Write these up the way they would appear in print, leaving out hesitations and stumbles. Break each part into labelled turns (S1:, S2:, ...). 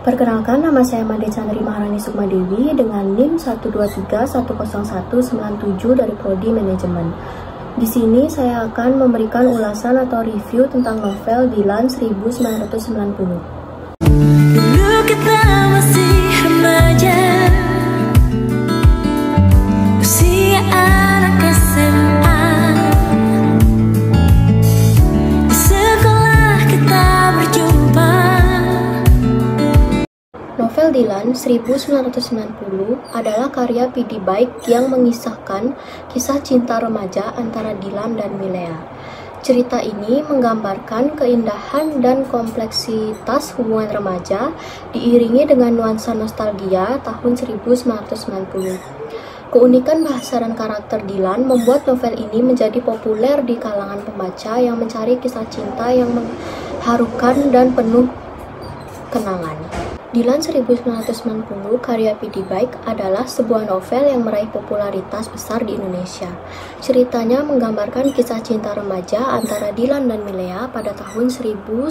S1: Perkenalkan, nama saya Made Chandri Maharani Sukmadewi dengan NIM 123101197 dari Prodi Manajemen. Di sini saya akan memberikan ulasan atau review tentang novel Dilan 1990.
S2: Dulu kita masih remaja, usia anak SMA. Di sekolah kita berjumpa.
S1: Novel Dilan 1990 adalah karya P.D. Baik yang mengisahkan kisah cinta remaja antara Dilan dan Milea. Cerita ini menggambarkan keindahan dan kompleksitas hubungan remaja diiringi dengan nuansa nostalgia tahun 1990. Keunikan bahasa dan karakter Dilan membuat novel ini menjadi populer di kalangan pembaca yang mencari kisah cinta yang mengharukan dan penuh kenangan. Dilan 1990 karya P.D. Baik adalah sebuah novel yang meraih popularitas besar di Indonesia. Ceritanya menggambarkan kisah cinta remaja antara Dilan dan Milea pada tahun 1990.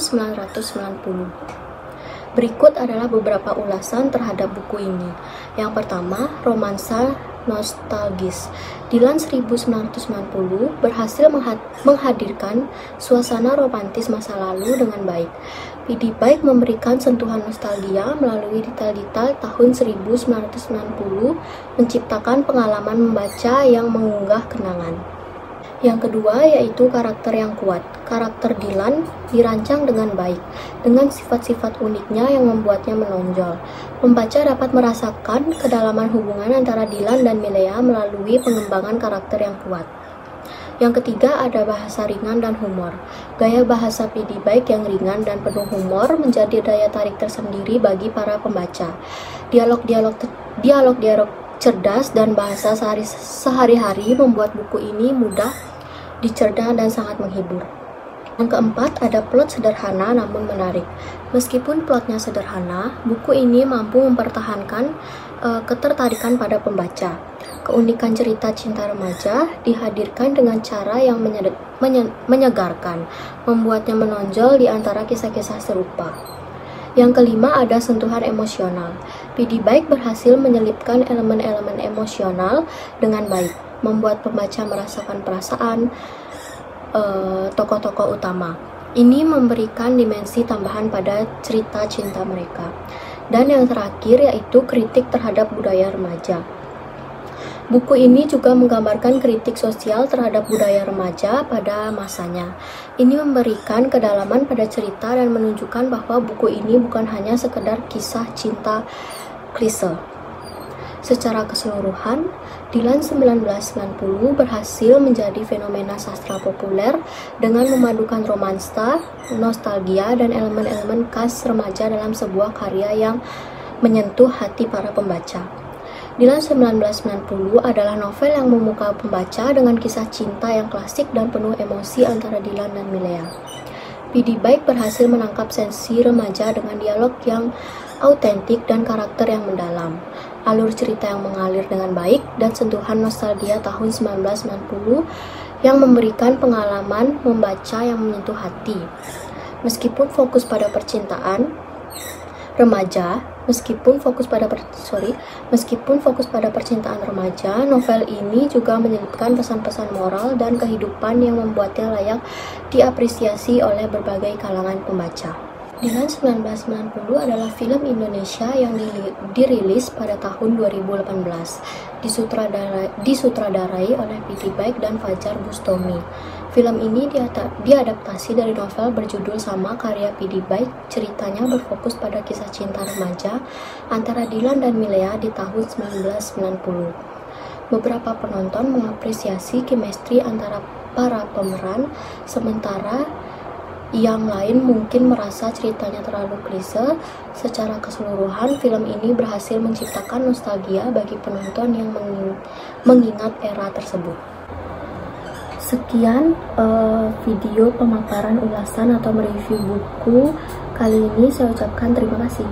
S1: Berikut adalah beberapa ulasan terhadap buku ini. Yang pertama, romansa nostalgis. Dilan 1990 berhasil menghadirkan suasana romantis masa lalu dengan baik. P.D. Baik memberikan sentuhan nostalgia melalui detail-detail tahun 1990, menciptakan pengalaman membaca yang mengunggah kenangan. Yang kedua yaitu karakter yang kuat. Karakter Dilan dirancang dengan baik, dengan sifat-sifat uniknya yang membuatnya menonjol. Pembaca dapat merasakan kedalaman hubungan antara Dilan dan Milea melalui pengembangan karakter yang kuat. Yang ketiga ada bahasa ringan dan humor. Gaya bahasa P.D. Baik yang ringan dan penuh humor menjadi daya tarik tersendiri bagi para pembaca. Dialog cerdas dan bahasa sehari-hari membuat buku ini mudah dicerna dan sangat menghibur. Yang keempat, ada plot sederhana namun menarik. Meskipun plotnya sederhana, buku ini mampu mempertahankan ketertarikan pada pembaca. Keunikan cerita cinta remaja dihadirkan dengan cara yang menyegarkan, membuatnya menonjol di antara kisah-kisah serupa. Yang kelima, ada sentuhan emosional. P.D. Baik berhasil menyelipkan elemen-elemen emosional dengan baik, membuat pembaca merasakan perasaan tokoh-tokoh utama. Ini memberikan dimensi tambahan pada cerita cinta mereka. Dan yang terakhir yaitu kritik terhadap budaya remaja. Buku ini juga menggambarkan kritik sosial terhadap budaya remaja pada masanya. Ini memberikan kedalaman pada cerita dan menunjukkan bahwa buku ini bukan hanya sekedar kisah cinta klise. Secara keseluruhan, Dilan 1990 berhasil menjadi fenomena sastra populer dengan memadukan romansa, nostalgia, dan elemen-elemen khas remaja dalam sebuah karya yang menyentuh hati para pembaca. Dilan 1990 adalah novel yang memukau pembaca dengan kisah cinta yang klasik dan penuh emosi antara Dilan dan Milea. P.D. Baik berhasil menangkap sensi remaja dengan dialog yang autentik dan karakter yang mendalam, alur cerita yang mengalir dengan baik, dan sentuhan nostalgia tahun 1990 yang memberikan pengalaman membaca yang menyentuh hati. Meskipun fokus pada percintaan remaja, meskipun fokus pada percintaan remaja, novel ini juga menyelipkan pesan-pesan moral dan kehidupan yang membuatnya layak diapresiasi oleh berbagai kalangan pembaca. Dilan 1990 adalah film Indonesia yang dirilis pada tahun 2018, disutradarai oleh P.D. Baik dan Fajar Bustomi. Film ini diadaptasi dari novel berjudul sama karya P.D. Baik. Ceritanya berfokus pada kisah cinta remaja antara Dilan dan Milea di tahun 1990. Beberapa penonton mengapresiasi chemistry antara para pemeran, sementara yang lain mungkin merasa ceritanya terlalu klise. Secara keseluruhan, film ini berhasil menciptakan nostalgia bagi penonton yang mengingat era tersebut. Sekian video pemaparan ulasan atau mereview buku kali ini. Saya ucapkan terima kasih.